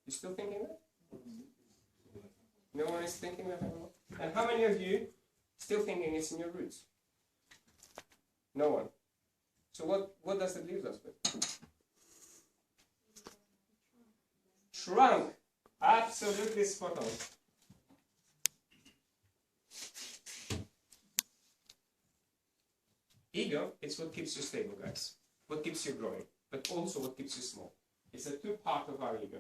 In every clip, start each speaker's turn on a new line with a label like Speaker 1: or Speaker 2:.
Speaker 1: You still thinking that? No one is thinking that anymore? And how many of you still thinking it's in your roots? No one. So what does it leave us with? Trunk. Absolutely spot on. Ego is what keeps you stable, guys. What keeps you growing, but also what keeps you small. It's a two-part of our ego.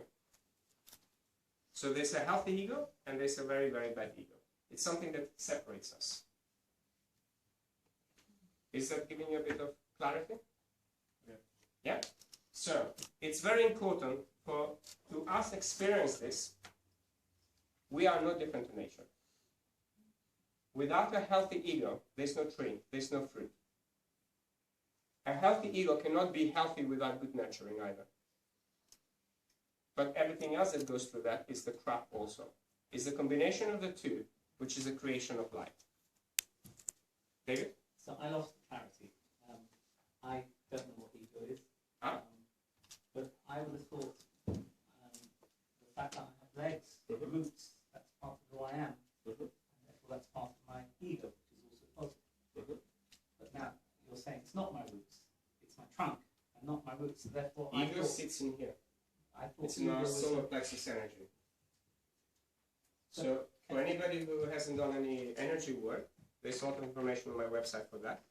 Speaker 1: So there's a healthy ego and there's a very, very bad ego. It's something that separates us. Is that giving you a bit of clarity? Yeah. Yeah? So it's very important to us experience this. We are no different to nature. Without a healthy ego, there's no tree, there's no fruit. A healthy ego cannot be healthy without good nurturing either. But everything else that goes through that is the crap also. It's the combination of the two, which is the creation of life. David?
Speaker 2: So I lost clarity. I don't know what ego is. But I would have thought the fact that I have legs, roots, that's part of who I am. And therefore that's part of my ego, which is also positive. But now you're saying it's not my roots, it's my trunk, and not my roots. So therefore
Speaker 1: Ego sits in here. It's in our solar plexus energy. So for anybody who hasn't done any energy work, there's a lot of information on my website for that.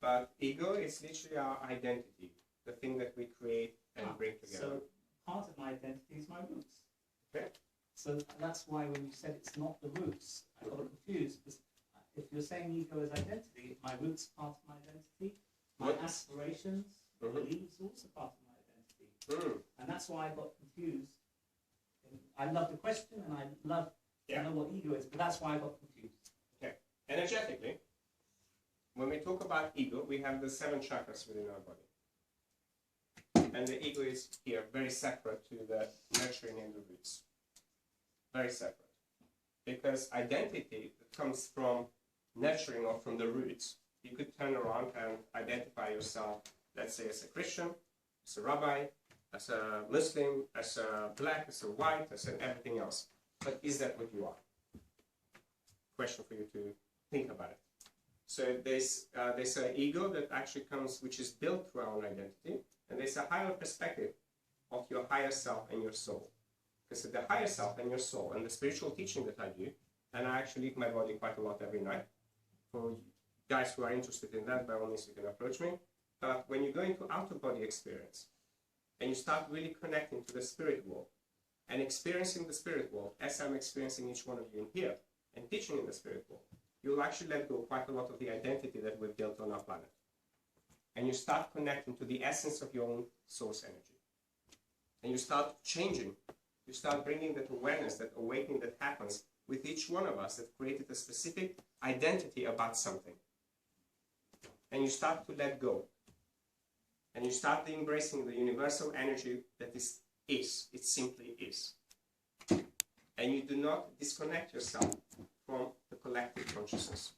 Speaker 1: But ego is literally our identity, the thing that we create and bring together.
Speaker 2: So part of my identity is my roots.
Speaker 1: Okay.
Speaker 2: So that's why when you said it's not the roots, I got confused. Because if you're saying ego is identity, my roots are part of my identity, my aspirations, beliefs also part of my identity. And that's why I got confused. I love the question and I love to know what ego is, but that's why I got confused.
Speaker 1: Okay. Energetically, when we talk about ego, we have the 7 chakras within our body. And the ego is here, very separate to the nurturing and the roots. Very separate. Because identity that comes from nurturing or from the roots, you could turn around and identify yourself, let's say as a Christian, as a rabbi, as a Muslim, as a black, as a white, as an everything else. But is that what you are? Question for you to think about it. So there's an ego that actually comes, which is built through our identity, and there's a higher perspective of your higher self and your soul. Because the higher self and your soul, and the spiritual teaching that I do, and I actually leave my body quite a lot every night. For guys who are interested in that, by all means you can approach me. But when you go into out-of-body experience, and you start really connecting to the spirit world, and experiencing the spirit world, as I'm experiencing each one of you in here, and teaching in the spirit world, you'll actually let go quite a lot of the identity that we've built on our planet. And you start connecting to the essence of your own source energy. And you start changing. You start bringing that awareness, that awakening that happens with each one of us that created a specific identity about something. And you start to let go. And you start embracing the universal energy that is. It simply is. And you do not disconnect yourself from the collective consciousness.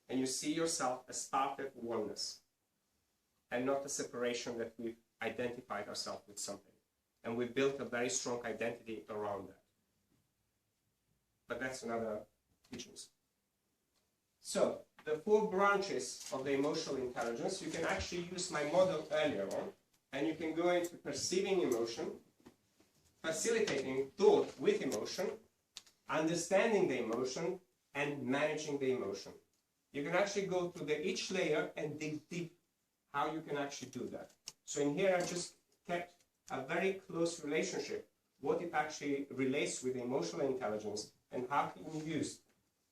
Speaker 1: And you see yourself as part of oneness. And not a separation that we've identified ourselves with something. And we've built a very strong identity around that. But that's another teachings. So, the 4 branches of the emotional intelligence, you can actually use my model earlier on, and you can go into perceiving emotion, facilitating thought with emotion, understanding the emotion, and managing the emotion. You can actually go to each layer and dig deep how you can actually do that. So in here I just kept a very close relationship, what it actually relates with emotional intelligence and how can you use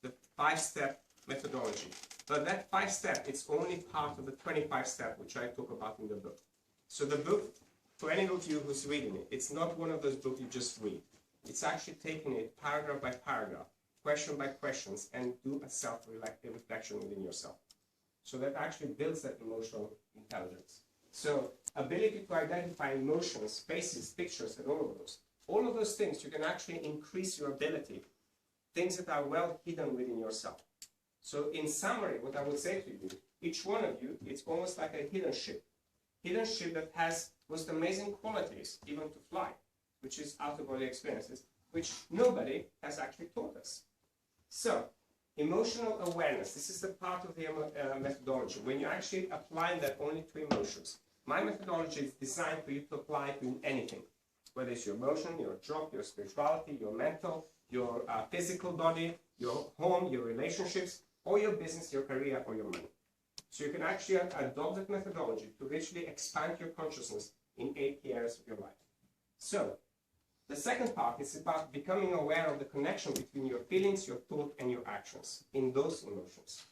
Speaker 1: the 5-step methodology. But that 5-step, it's only part of the 25-step which I talk about in the book. So the book, for any of you who's reading it, it's not one of those books you just read. It's actually taking it paragraph by paragraph, question by questions, and do a self-reflection within yourself. So that actually builds that emotional intelligence. So ability to identify emotions, faces, pictures, and all of those things, you can actually increase your ability, things that are well hidden within yourself. So in summary, what I would say to you, each one of you, it's almost like a hidden ship that has most amazing qualities, even to fly. which is out-of-body experiences, which nobody has actually taught us. So, emotional awareness, this is the part of the methodology, when you actually apply that only to emotions. My methodology is designed for you to apply to anything, whether it's your emotion, your job, your spirituality, your mental, your physical body, your home, your relationships, or your business, your career, or your money. So you can actually adopt that methodology to literally expand your consciousness in 8 key areas of your life. So, the second part is about becoming aware of the connection between your feelings, your thought, and your actions in those emotions.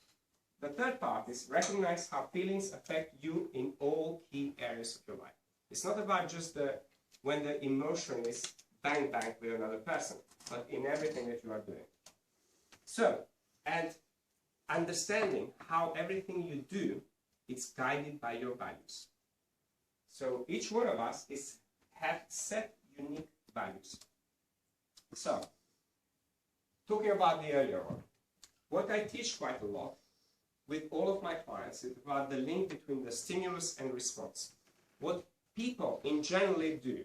Speaker 1: The third part is recognize how feelings affect you in all key areas of your life. It's not about just when the emotion is bang bang with another person, but in everything that you are doing. So, and understanding how everything you do is guided by your values. So each one of us have set unique values. So, talking about the earlier one, what I teach quite a lot with all of my clients is about the link between the stimulus and response. What people in generally do,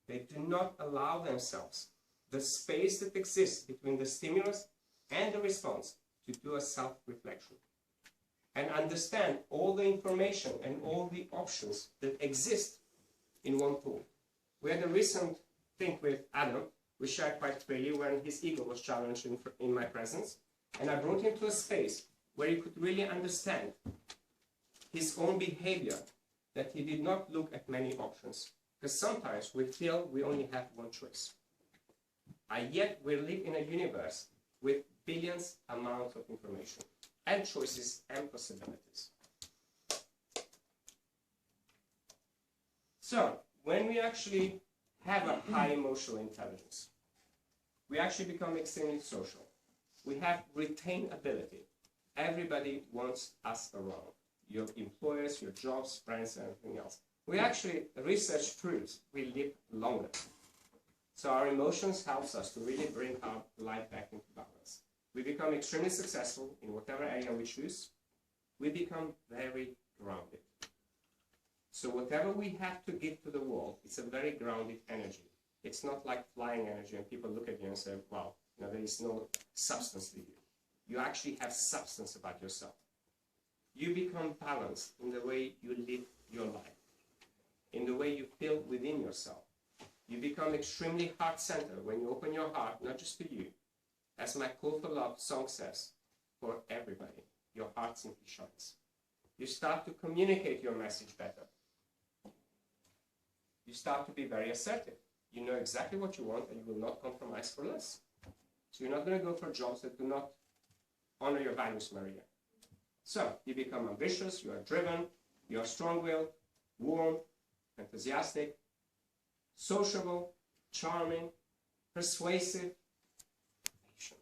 Speaker 1: they do not allow themselves the space that exists between the stimulus and the response to do a self-reflection and understand all the information and all the options that exist in one tool. We had a recent thing with Adam, we shared quite freely when his ego was challenged in my presence, and I brought him to a space where he could really understand his own behavior, that he did not look at many options. Because sometimes we feel we only have one choice. And yet we live in a universe with billions amounts of information and choices and possibilities. So, when we actually have a high emotional intelligence, we actually become extremely social. We have retainability. Everybody wants us around. Your employers, your jobs, friends, and everything else. We actually, research proves we live longer. So our emotions helps us to really bring our life back into balance. We become extremely successful in whatever area we choose. We become very grounded. So whatever we have to give to the world, it's a very grounded energy. It's not like flying energy and people look at you and say, well, there is no substance to you. You actually have substance about yourself. You become balanced in the way you live your life, in the way you feel within yourself. You become extremely heart-centered when you open your heart, not just to you. As my Call for Love song says, for everybody, your heart simply shines. You start to communicate your message better. You start to be very assertive. You know exactly what you want and you will not compromise for less. So you're not going to go for jobs that do not honor your values, Maria. So you become ambitious, you are driven, you are strong-willed, warm, enthusiastic, sociable, charming, persuasive, patient.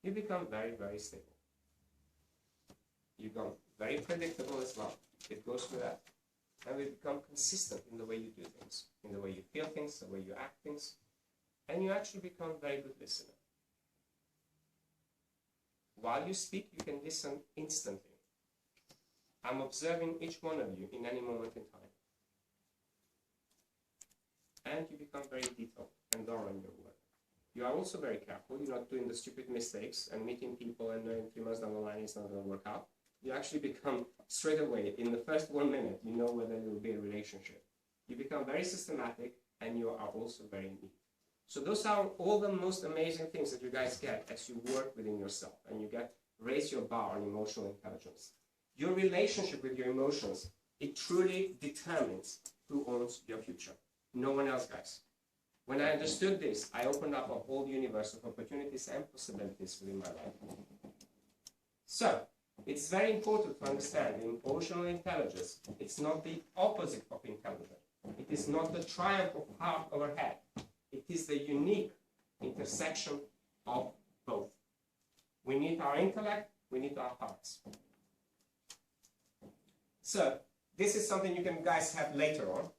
Speaker 1: You become very, very stable. You become very predictable as well. It goes with that. And we become consistent in the way you do things, in the way you feel things, the way you act things. And you actually become a very good listener. While you speak, you can listen instantly. I'm observing each one of you in any moment in time. And you become very detailed and thorough in your work. You are also very careful. You're not doing the stupid mistakes and meeting people and knowing 3 months down the line it's not going to work out. You actually become, straight away, in the first 1 minute, you know whether there will be a relationship. You become very systematic and you are also very neat. So those are all the most amazing things that you guys get as you work within yourself and you raise your bar on emotional intelligence. Your relationship with your emotions, it truly determines who owns your future. No one else, guys. When I understood this, I opened up a whole universe of opportunities and possibilities within my life. So, it's very important to understand emotional intelligence. It's not the opposite of intelligence. It is not the triumph of heart over head. It is the unique intersection of both. We need our intellect, we need our hearts. So, this is something you can guys have later on,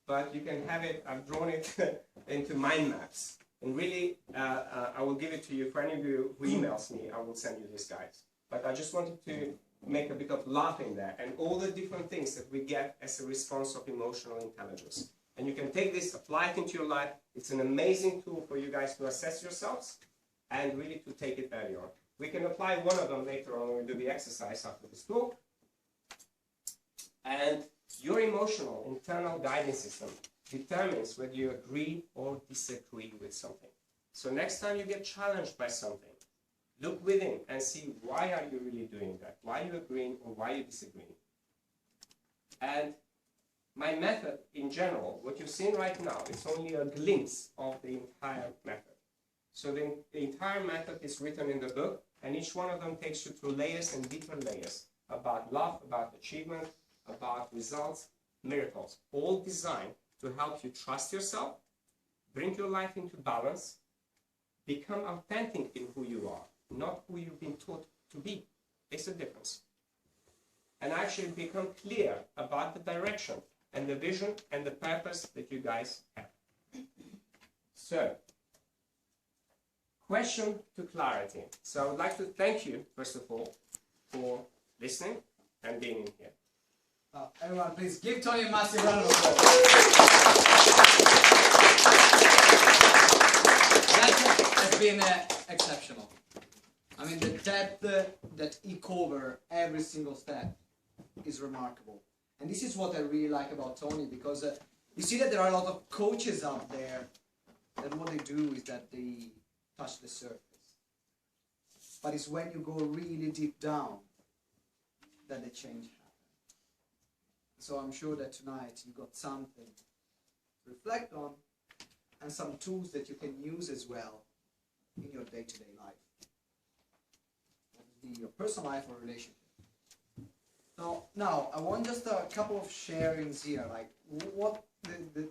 Speaker 1: but you can have it, I've drawn it into mind maps. And really, I will give it to you. For any of you who emails me, I will send you this, guys. But I just wanted to make a bit of laughing there and all the different things that we get as a response of emotional intelligence. And you can take this, apply it into your life. It's an amazing tool for you guys to assess yourselves and really to take it early on. We can apply one of them later on when we do the exercise after this talk. And your emotional internal guidance system determines whether you agree or disagree with something. So next time you get challenged by something, look within and see, why are you really doing that? Why are you agreeing or why are you disagreeing? And my method in general, what you're seeing right now, is only a glimpse of the entire method. So the entire method is written in the book, and each one of them takes you through layers and deeper layers about love, about achievement, about results, miracles, all designed to help you trust yourself, bring your life into balance, become authentic in who you are, not who you've been taught to be. There's a difference. And actually become clear about the direction and the vision and the purpose that you guys have. So, question to clarity. So I would like to thank you, first of all, for listening and being in here.
Speaker 3: Everyone, please give Tony a massive round of applause. That has been exceptional. I mean, the depth that he covered every single step is remarkable. And this is what I really like about Tony, because you see that there are a lot of coaches out there that what they do is that they touch the surface. But it's when you go really deep down that the change happens. So I'm sure that tonight you got something to reflect on and some tools that you can use as well in your day-to-day life. That would be your personal life or relationship. Now I want just a couple of sharings here, like what the